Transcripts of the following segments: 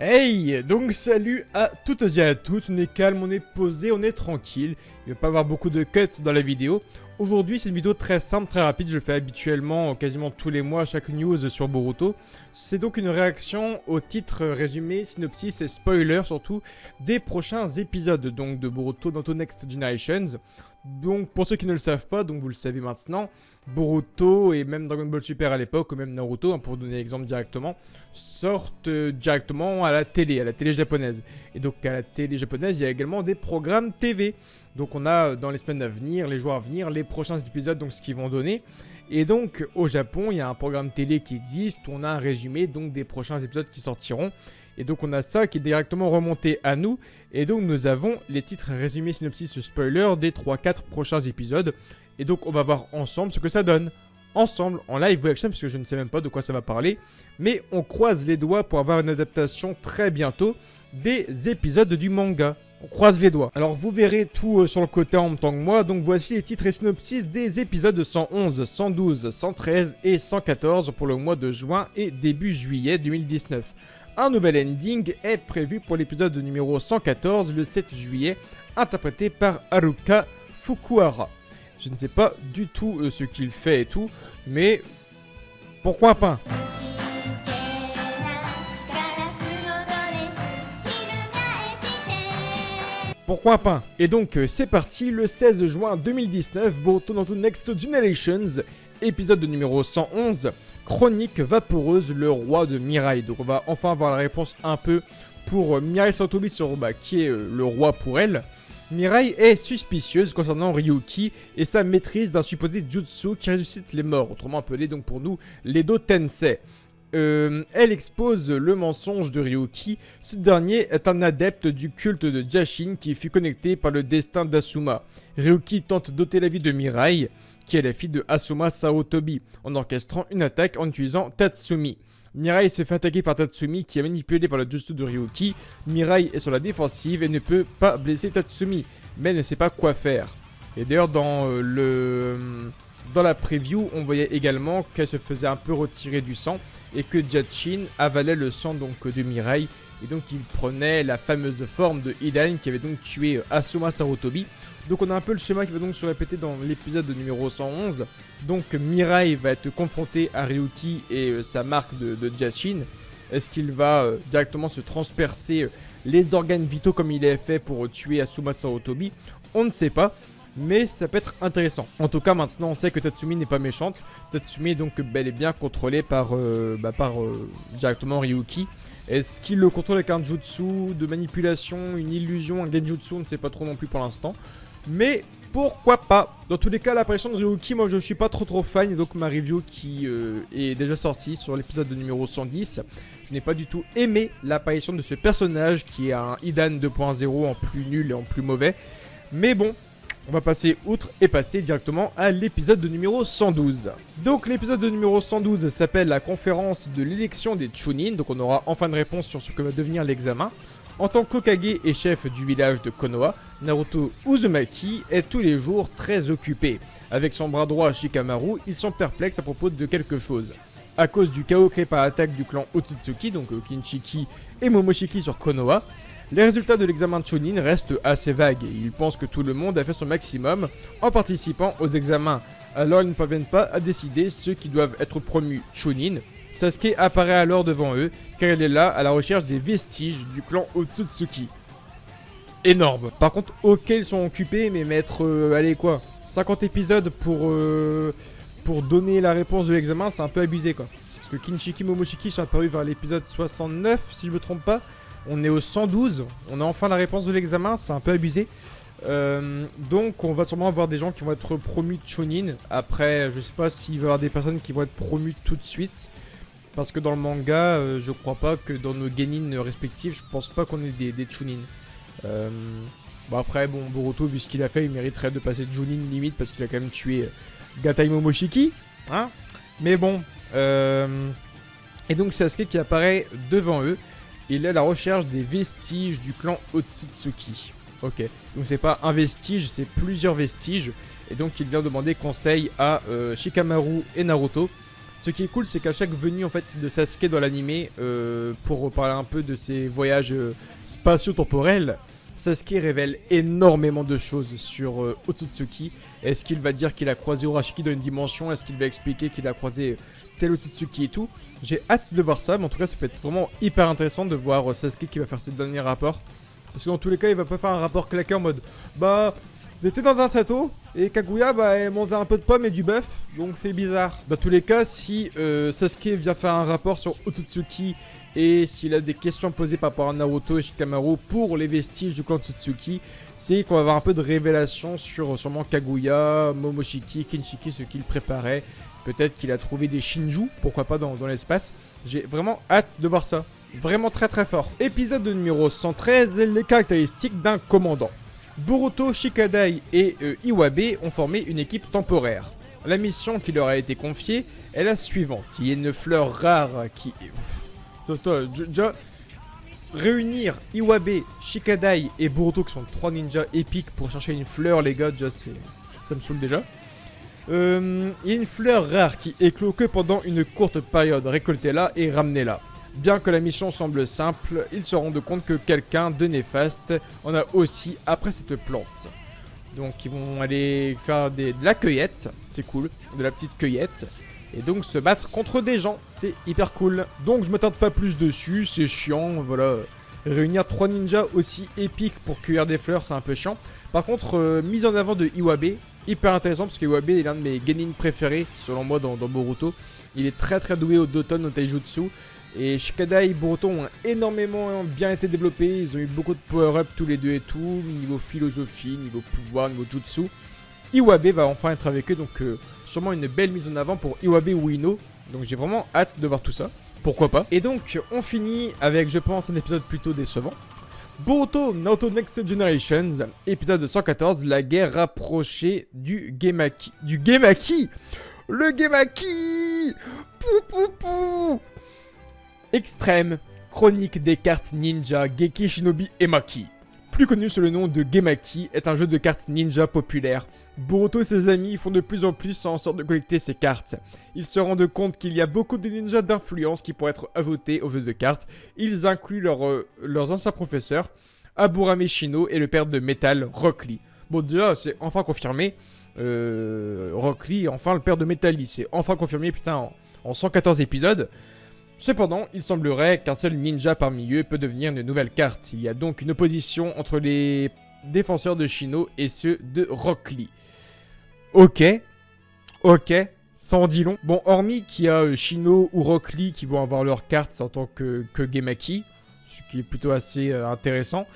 Hey, donc salut à toutes et à tous, on est calme, on est posé, on est tranquille. Il ne va pas y avoir beaucoup de cuts dans la vidéo. Aujourd'hui c'est une vidéo très simple, très rapide, je fais habituellement quasiment tous les mois chaque news sur Boruto. C'est donc une réaction au titre, résumé, synopsis et spoiler surtout des prochains épisodes donc de Boruto dans Next Generations. Donc pour ceux qui ne le savent pas, donc vous le savez maintenant, Boruto et même Dragon Ball Super à l'époque, ou même Naruto, pour donner l'exemple directement, sortent directement à la télé japonaise. Et donc à la télé japonaise, il y a également des programmes TV. Donc on a dans les semaines à venir, les jours à venir, les prochains épisodes, donc ce qu'ils vont donner. Et donc au Japon, il y a un programme télé qui existe, où on a un résumé donc des prochains épisodes qui sortiront. Et donc on a ça qui est directement remonté à nous. Et donc nous avons les titres résumés, synopsis, spoiler des 3-4 prochains épisodes. Et donc on va voir ensemble ce que ça donne. Ensemble, en live reaction, parce que je ne sais même pas de quoi ça va parler. Mais on croise les doigts pour avoir une adaptation très bientôt des épisodes du manga. On croise les doigts. Alors vous verrez tout sur le côté en même temps que moi. Donc voici les titres et synopsis des épisodes 111, 112, 113 et 114 pour le mois de juin et début juillet 2019. Un nouvel ending est prévu pour l'épisode numéro 114 le 7 juillet, interprété par Haruka Fukuhara. Je ne sais pas du tout ce qu'il fait et tout, mais pourquoi pas? Pourquoi pas? Et donc c'est parti, le 16 juin 2019, Boruto dans Next Generations, épisode numéro 111, Chronique vaporeuse, le roi de Mirai. Donc on va enfin avoir la réponse un peu pour Mirai Sarutobi sur qui est le roi pour elle. Mirai est suspicieuse concernant Ryuki et sa maîtrise d'un supposé jutsu qui ressuscite les morts, autrement appelé donc pour nous l'Edo Tensei. Elle expose le mensonge de Ryuki. Ce dernier est un adepte du culte de Jashin qui fut connecté par le destin d'Asuma. Ryuki tente d'ôter la vie de Mirai, qui est la fille de Asuma Sarutobi, en orchestrant une attaque en utilisant Tatsumi. Mirai se fait attaquer par Tatsumi qui est manipulé par le jutsu de Ryuki. Mirai est sur la défensive et ne peut pas blesser Tatsumi, mais ne sait pas quoi faire. Et d'ailleurs dans la preview, on voyait également qu'elle se faisait un peu retirer du sang et que Jashin avalait le sang donc de Mirai et donc il prenait la fameuse forme de Hidan qui avait donc tué Asuma Sarutobi. Donc on a un peu le schéma qui va donc se répéter dans l'épisode numéro 111. Donc Mirai va être confronté à Ryuki et sa marque de Jashin. Est-ce qu'il va directement se transpercer les organes vitaux comme il est fait pour tuer Asuma Sarutobi? On ne sait pas. Mais ça peut être intéressant. En tout cas, maintenant, on sait que Tatsumi n'est pas méchante. Tatsumi est donc bel et bien contrôlé par directement Ryuki. Est-ce qu'il le contrôle avec un jutsu de manipulation, une illusion, un genjutsu? On ne sait pas trop non plus pour l'instant. Mais pourquoi pas? Dans tous les cas, l'apparition de Ryuki, moi je suis pas trop fan. Et donc ma review qui est déjà sortie sur l'épisode numéro 110. Je n'ai pas du tout aimé l'apparition de ce personnage qui est un Hidan 2.0 en plus nul et en plus mauvais. Mais bon, on va passer outre et passer directement à l'épisode numéro 112. Donc l'épisode numéro 112 s'appelle la conférence de l'élection des Chunin. Donc on aura enfin une réponse sur ce que va devenir l'examen. En tant qu'Hokage et chef du village de Konoha, Naruto Uzumaki est tous les jours très occupé. Avec son bras droit Shikamaru, ils sont perplexes à propos de quelque chose. À cause du chaos créé par l'attaque du clan Otsutsuki, donc Kinshiki et Momoshiki sur Konoha, les résultats de l'examen de Chunin restent assez vagues et ils pensent que tout le monde a fait son maximum en participant aux examens. Alors ils ne parviennent pas à décider ceux qui doivent être promus Chunin. Sasuke apparaît alors devant eux car il est là à la recherche des vestiges du clan Otsutsuki. Énorme. Par contre, ok ils sont occupés mais mettre, allez quoi, 50 épisodes pour donner la réponse de l'examen, c'est un peu abusé quoi. Parce que Kinshiki et Momoshiki sont apparus vers l'épisode 69 si je me trompe pas. On est au 112, on a enfin la réponse de l'examen, c'est un peu abusé. Donc on va sûrement avoir des gens qui vont être promus Chunin. Après, je sais pas s'il va y avoir des personnes qui vont être promues tout de suite. Parce que dans le manga, je crois pas que dans nos genin respectifs, je pense pas qu'on ait des Chunin. Bon après, bon, Boruto, vu ce qu'il a fait, il mériterait de passer Chunin limite parce qu'il a quand même tué Gatai Momoshiki. Hein, mais bon. Et donc c'est Sasuke qui apparaît devant eux. Il est à la recherche des vestiges du clan Otsutsuki. Ok, donc c'est pas un vestige, c'est plusieurs vestiges. Et donc il vient demander conseil à Shikamaru et Naruto. Ce qui est cool, c'est qu'à chaque venue en fait de Sasuke dans l'animé, pour parler un peu de ses voyages spatio-temporels, Sasuke révèle énormément de choses sur Otsutsuki. Est-ce qu'il va dire qu'il a croisé Urashiki dans une dimension? Est-ce qu'il va expliquer qu'il a croisé tel Otsutsuki et tout? J'ai hâte de voir ça, mais en tout cas ça peut être vraiment hyper intéressant de voir Sasuke qui va faire ses derniers rapports. Parce que dans tous les cas, il va pas faire un rapport claqué en mode bah, j'étais dans un château et Kaguya bah elle mangeait un peu de pommes et du bœuf, donc c'est bizarre. Dans tous les cas, si Sasuke vient faire un rapport sur Otsutsuki et s'il a des questions posées par rapport à Naruto et Shikamaru pour les vestiges du clan Otsutsuki, c'est qu'on va avoir un peu de révélation sur sûrement Kaguya, Momoshiki, Kinshiki, ce qu'il préparait. Peut-être qu'il a trouvé des Shinju, pourquoi pas dans l'espace. J'ai vraiment hâte de voir ça. Vraiment très très fort. Épisode numéro 113, les caractéristiques d'un commandant. Boruto, Shikadai et Iwabe ont formé une équipe temporaire. La mission qui leur a été confiée est la suivante. Il y a une fleur rare qui... Déjà, réunir Iwabe, Shikadai et Boruto qui sont 3 ninjas épiques pour chercher une fleur, les gars, déjà ça me saoule déjà. Il y a une fleur rare qui éclot que pendant une courte période. Récoltez-la et ramenez-la. Bien que la mission semble simple, ils se rendent compte que quelqu'un de néfaste en a aussi après cette plante. Donc ils vont aller faire de la cueillette, c'est cool, de la petite cueillette. Et donc se battre contre des gens, c'est hyper cool. Donc je m'attarde pas plus dessus, c'est chiant, voilà. Réunir 3 ninjas aussi épiques pour cueillir des fleurs, c'est un peu chiant. Par contre, mise en avant de Iwabe, hyper intéressant parce que Iwabe est l'un de mes genin préférés, selon moi, dans Boruto. Il est très très doué au Doton, au Taijutsu. Et Shikadai et Boruto ont énormément bien été développés. Ils ont eu beaucoup de power-up tous les deux et tout. Niveau philosophie, niveau pouvoir, niveau jutsu. Iwabe va enfin être avec eux. Donc sûrement une belle mise en avant pour Iwabe ou Ino. Donc j'ai vraiment hâte de voir tout ça. Pourquoi pas. Et donc on finit avec, je pense, un épisode plutôt décevant. Boruto Naruto Next Generations, épisode 114, la guerre rapprochée du Gemaki. Du Gemaki. Le Gemaki. Pou pou pou. Extrême, chronique des cartes ninja Geki Shinobi Emaki. Plus connu sous le nom de Gemaki, est un jeu de cartes ninja populaire. Boruto et ses amis font de plus en plus en sorte de collecter ces cartes. Ils se rendent compte qu'il y a beaucoup de ninjas d'influence qui pourraient être ajoutés au jeu de cartes. Ils incluent leurs anciens professeurs, Aburame Shino et le père de métal, Rock Lee. Bon déjà, c'est enfin confirmé. Rock Lee, enfin le père de Metal Lee, c'est enfin confirmé, putain, en 114 épisodes. Cependant, il semblerait qu'un seul ninja parmi eux peut devenir une nouvelle carte. Il y a donc une opposition entre les défenseurs de Shino et ceux de Rock Lee. Ok, ça en dit long. Bon, hormis qu'il y a Shino ou Rock Lee qui vont avoir leurs cartes en tant que Gemaki, ce qui est plutôt assez intéressant,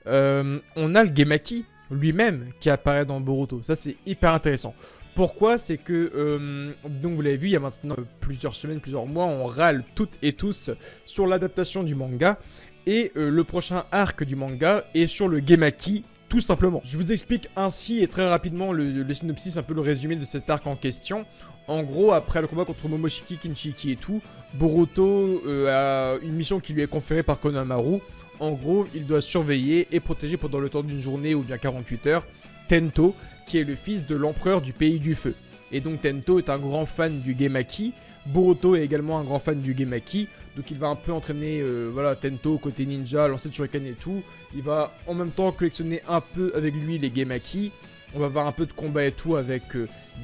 on a le Gemaki lui-même qui apparaît dans Boruto. Ça, c'est hyper intéressant. Pourquoi? C'est que, donc vous l'avez vu, il y a maintenant plusieurs semaines, plusieurs mois, on râle toutes et tous sur l'adaptation du manga. Et le prochain arc du manga est sur le Gemaki, tout simplement. Je vous explique ainsi et très rapidement le synopsis, un peu le résumé de cet arc en question. En gros, après le combat contre Momoshiki, Kinshiki et tout, Boruto a une mission qui lui est conférée par Konohamaru. En gros, il doit surveiller et protéger pendant le temps d'une journée ou bien 48 heures Tento, qui est le fils de l'empereur du pays du feu. Et donc Tento est un grand fan du Gemaki. Boruto est également un grand fan du Gemaki. Donc il va un peu entraîner voilà, Tento côté ninja, lancer de shuriken et tout. Il va en même temps collectionner un peu avec lui les Gemaki. On va avoir un peu de combat et tout avec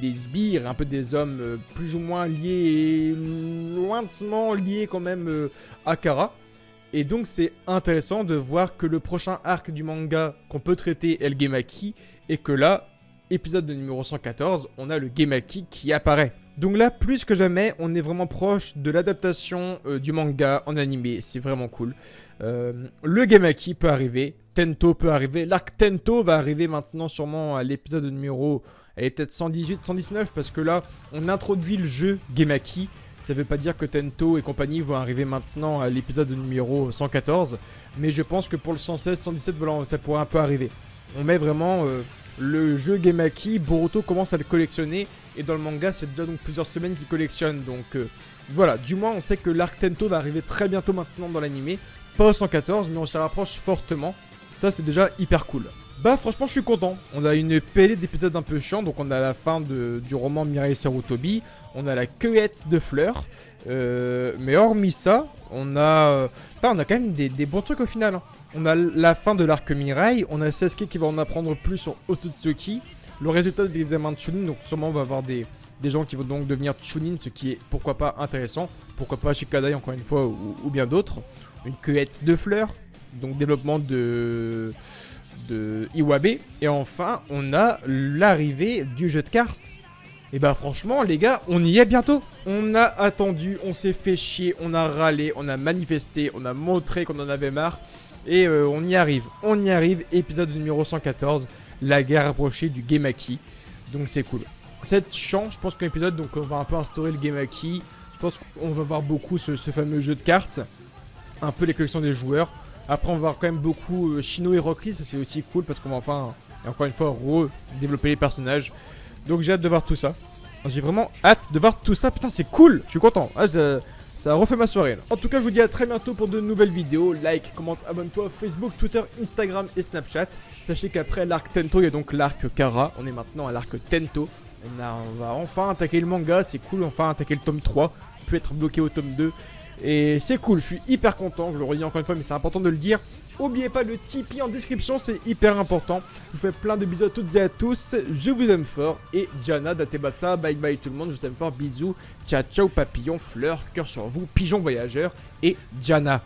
des sbires, un peu des hommes plus ou moins liés, lointement liés quand même à Kara. Et donc c'est intéressant de voir que le prochain arc du manga qu'on peut traiter est le Gemaki. Et que là, épisode de numéro 114, on a le Gemaki qui apparaît. Donc là, plus que jamais, on est vraiment proche de l'adaptation du manga en animé. C'est vraiment cool. Le Gemaki peut arriver, Tento peut arriver. L'arc Tento va arriver maintenant sûrement à l'épisode numéro... Elle est peut-être 118, 119, parce que là, on introduit le jeu Gemaki. Ça veut pas dire que Tento et compagnie vont arriver maintenant à l'épisode numéro 114. Mais je pense que pour le 116, 117, voilà, ça pourrait un peu arriver. On met vraiment le jeu Gemaki, Boruto commence à le collectionner. Et dans le manga, c'est déjà donc plusieurs semaines qu'il collectionne. Donc voilà, du moins on sait que l'arc Tento va arriver très bientôt maintenant dans l'animé. Pas au 114, mais on s'y rapproche fortement. Ça c'est déjà hyper cool. Bah franchement je suis content, on a une pellée d'épisodes un peu chiants, donc on a la fin du roman Mirai Sarutobi, on a la cueillette de fleurs, mais hormis ça, on a quand même des bons trucs au final. Hein. On a la fin de l'arc Mirai, on a Sasuke qui va en apprendre plus sur Otsutsuki, le résultat des examens de Chunin, donc sûrement on va avoir des gens qui vont donc devenir Chunin, ce qui est pourquoi pas intéressant, pourquoi pas Shikadai encore une fois ou bien d'autres. Une cueillette de fleurs, donc développement de Iwabe. Et enfin, on a l'arrivée du jeu de cartes. Et bah franchement, les gars, on y est bientôt. On a attendu, on s'est fait chier, on a râlé, on a manifesté, on a montré qu'on en avait marre. Et on y arrive. On y arrive, épisode numéro 114, la guerre rapprochée du Gemaki. Donc c'est cool. C'est chiant, je pense qu'un épisode, donc on va un peu instaurer le Gemaki. Je pense qu'on va voir beaucoup ce fameux jeu de cartes. Un peu les collections des joueurs. Après, on va voir quand même beaucoup Shino et Rock Lee, ça c'est aussi cool parce qu'on va enfin, et encore une fois, redévelopper les personnages. Donc j'ai hâte de voir tout ça. J'ai vraiment hâte de voir tout ça. Putain, c'est cool, je suis content. Ah, ça a refait ma soirée là. En tout cas, je vous dis à très bientôt pour de nouvelles vidéos. Like, commente, abonne-toi Facebook, Twitter, Instagram et Snapchat. Sachez qu'après l'arc Tento, il y a donc l'arc Kara. On est maintenant à l'arc Tento. On va enfin attaquer le manga, c'est cool, enfin attaquer le tome 3. On peut être bloqué au tome 2. Et c'est cool, je suis hyper content, je le redis encore une fois mais c'est important de le dire. N'oubliez pas le Tipeee en description, c'est hyper important. Je vous fais plein de bisous à toutes et à tous, je vous aime fort. Et Jana, Datebasa, bye bye tout le monde, je vous aime fort, bisous. Ciao ciao papillon, fleurs, cœur sur vous, pigeon voyageur et Jana.